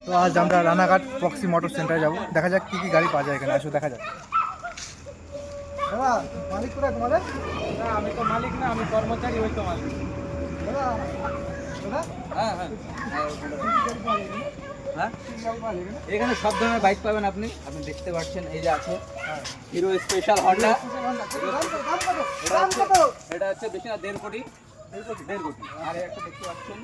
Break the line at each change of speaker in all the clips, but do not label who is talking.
তো আজ আমরা রানাঘাট পক্সি মোটর সেন্টারে যাবো, দেখা যাক কী কী গাড়ি পাওয়া যায় এখানে। আসো দেখা যাক। দাদা মালিক কোথায় তোমাদের?
না আমি তো মালিক না, আমি কর্মচারী, ওই তো মালিক।
দাদা দাদা
হ্যাঁ হ্যাঁ হ্যাঁ,
কী গাড়ি পাওয়া যায় এখানে?
এখানে সব ধরনের বাইক পাবেন আপনি আপনি দেখতে পাচ্ছেন। এই যে আছে হিরো স্পেশাল হন্ডা,
দাম কত?
এটা হচ্ছে বেশি না 1.5 কোটি। 1.5 কোটি। আর এই একটা দেখতে পাচ্ছেন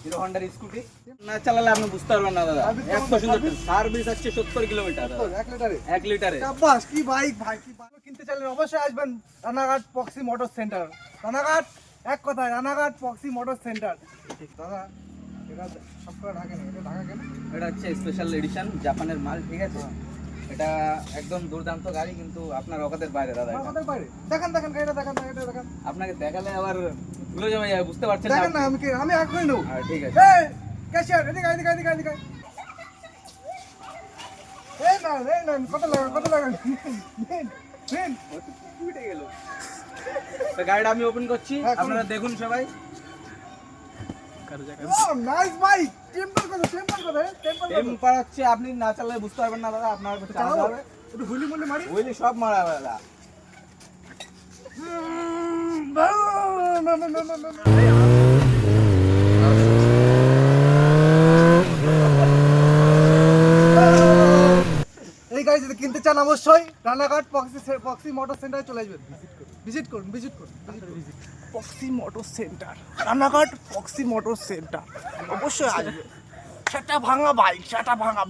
হিরো হন্ডার স্কুটি, না চালালে আপনি বুঝতে পারবেন না দাদা। এত সুন্দর সার্ভিস হচ্ছে 70 কিলোমিটার
1 লিটারে?
1 লিটারে।
বাস কি বাইক ভাই, কি বাইক কিনতে চাইলে অবশ্যই আসবেন রানাঘাট পক্সি মোটর সেন্টার। রানাঘাট এক কথায় রানাঘাট পক্সি মোটর সেন্টার। দাদা এটা সব করে ঢাকে না, এটা ঢাকা কেন?
এটা হচ্ছে স্পেশাল এডিশন জাপানের মাল, ঠিক আছে। এটা একদম দুর্দান্ত গাড়ি, কিন্তু আপনার অকাতের বাইরে দাদা। এটা
আমাদের বাইরে দেখেন দেখেন গাড়িটা দেখেন, এটা দেখেন
আপনাকে দেখালে আবার ভুলে যাবে, বুঝতে পারছেন না
দেখেন না,
আপনি।
আমি এখনই নেবো।
ঠিক আছে।
এই ক্যাশিয়ার এদিকে এদিকে এদিকে এদিকে। এই না কত লাগা নেন।
উঠে গেল। তো গাড়িটা আমি ওপেন করছি,
হ্যাঁ,
আপনারা দেখুন সবাই।
ও নাইস বাইক। টেম্পার কত
টেম্পার হচ্ছে আপনি না চালালে বুঝতে পারবেন না দাদা, আপনার চালাতে
চালাবো
হবে।
একটু হুইলি মুলি মারি।
ওইলি সব মারা হবে দাদা।
এই গাড়ি যদি কিনতে চান অবশ্যই রানাঘাট পক্সি মোটর সেন্টারে চলে আসবেন। ভিজিট করুন পক্সি motor centre, Ranaghat পক্সি motor centre অবশ্যই আসবে। সেটা ভাঙা বাইক, সেটা ভাঙা